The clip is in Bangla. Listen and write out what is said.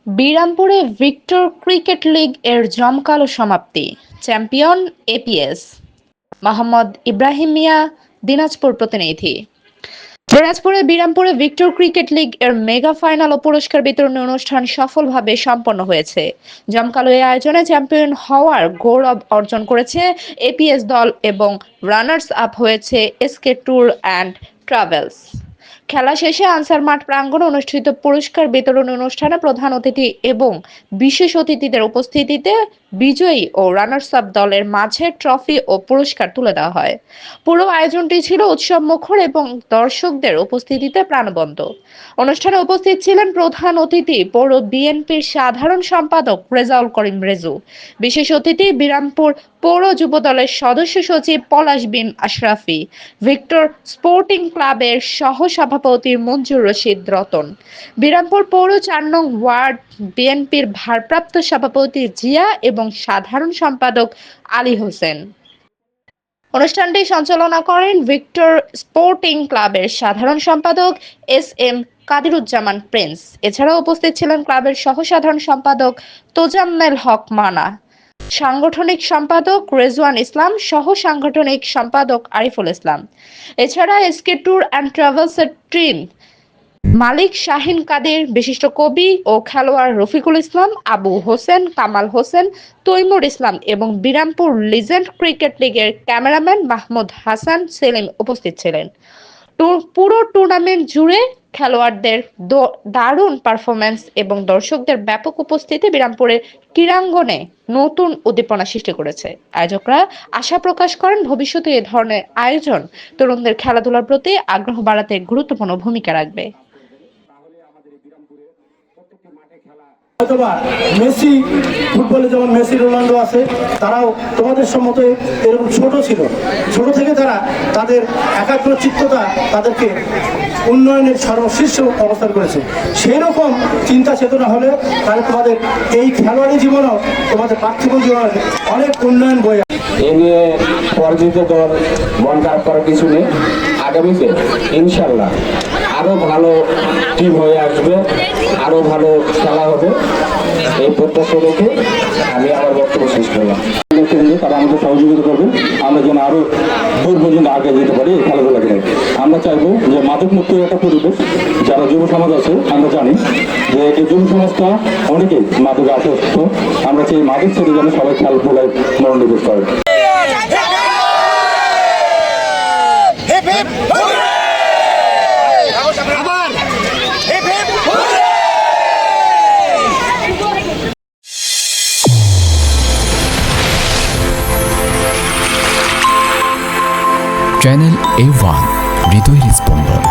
বিরামপুরে ভিক্টর ক্রিকেট লিগ এর জমকালো সমাপ্তি। Champion APS. মোহাম্মদ ইব্রাহিম মিয়া, দিনাজপুর প্রতিনিধি। দিনাজপুরের বিরামপুরে ভিক্টর ক্রিকেট লিগ এর মেগা ফাইনাল ও পুরস্কার বিতরণী অনুষ্ঠান সফলভাবে সম্পন্ন হয়েছে। জমকালো এই আয়োজনে চ্যাম্পিয়ন হওয়ার গৌরব অর্জন করেছে এপিএস দল এবং রানার্স আপ হয়েছে এসকে ট্যুর অ্যান্ড ট্রাভেলস। খেলা শেষে আনসার মাঠ প্রাঙ্গণে অনুষ্ঠিত পুরস্কার বিতরণ অনুষ্ঠানে প্রধান অতিথি এবং বিশেষ অতিথিদের উপস্থিতিতে বিজয়ী ও রানার্স আপ দলের মাঝে ট্রফি ও পুরস্কার তুলে দেওয়া হয়। পুরো আয়োজনটি ছিল উৎসব মুখর এবং দর্শকদের উপস্থিতিতে প্রাণবন্ত। অনুষ্ঠানে উপস্থিত ছিলেন প্রধান অতিথি পৌর বিএনপির সাধারণ সম্পাদক রেজাউল করিম রেজু, বিশেষ অতিথি বিরামপুর পৌর যুব দলের সদস্য সচিব পলাশ বিন আশরাফি, ভিক্টর স্পোর্টিং ক্লাবের সহ সভাপতি মঞ্জুর রশিদ রতন, বিরামপুর পৌর ৪ নং ওয়ার্ড বিএনপির ভারপ্রাপ্ত সভাপতি জিয়া এবং সাধারণ সম্পাদক আলী হোসেন। অনুষ্ঠানটি সঞ্চালনা করেন ভিক্টর স্পোর্টিং ক্লাবের সাধারণ সম্পাদক এস.এম. কাদিরুজ্জামান প্রিন্স। এছাড়াও উপস্থিত ছিলেন ক্লাবের সহ সাধারণ সম্পাদক তোজাম্মেল হক মানা, সাংগঠনিক সম্পাদক রেজওয়ান ইসলাম, সহ সাংগঠনিক সম্পাদক আরিফুল ইসলাম। এছাড়া এসকে ট্যুর অ্যান্ড ট্রাভেলসের টিম মালিক শাহিন কাদের, বিশিষ্ট কবি ও খেলোয়াড় রফিকুল ইসলাম, আবু হোসেন, কামাল হোসেন, তৈমুর ইসলাম এবং বিরামপুর লিজেন্ড ক্রিকেট লিগের ক্যামেরাম্যান মাহমুদ হাসান সেলিম উপস্থিত ছিলেন। পুরো টুর্নামেন্ট জুড়ে খেলোয়াড়দের দারুণ পারফরম্যান্স এবং দর্শকদের ব্যাপক উপস্থিতি বিরামপুরের ক্রীড়াঙ্গনে নতুন উদ্দীপনা সৃষ্টি করেছে। আয়োজকরা আশা প্রকাশ করেন ভবিষ্যতে এ ধরনের আয়োজন তরুণদের খেলাধুলার প্রতি আগ্রহ বাড়াতে গুরুত্বপূর্ণ ভূমিকা রাখবে। হয়তোবা মেসি, ফুটবলে যেমন মেসি রোনাল্ডো আছে, তারাও তোমাদের সম্মতে এরকম ছোট ছিল। ছোট থেকে তারা তাদের একাগ্রচিত্ততা তাদেরকে উন্নয়নের সর্বশীর্ষ অবস্থান করেছে। সেই রকম চিন্তা চেতনা হলে তাহলে তোমাদের এই খেলোয়াড়ি জীবনও তোমাদের পার্থিব জীবনে অনেক উন্নয়ন বয়ে। এ নিয়ে পরাজিত দল মন খারাপ করার কিছু নেই। আগামীতে ইনশাল্লাহ আরো ভালো টিম হয়ে আসবে, আরো ভালো খেলা হবে, এই প্রত্যাশা রেখে আমি আমার বক্তব্য শেষ করলাম। তারা আমাদের সহযোগিতা করবে, আমরা যেন আরো দূর পর্যন্ত আগে যেতে পারি এই খেলাধুলাকে। আমরা চাইবো যে মাদক মুক্ত একটা পরিবেশ, যারা যুব সমাজ আছে আমরা জানি যে এই যুব সমাজটা অনেকেই মাদকে আসক্ত। আমরা চাই মাদক ছেড়ে যেন সবাই খেলাধুলায় মনোনিবেশ করে। চ্যানেল A1 হৃদয়ের স্পন্দন।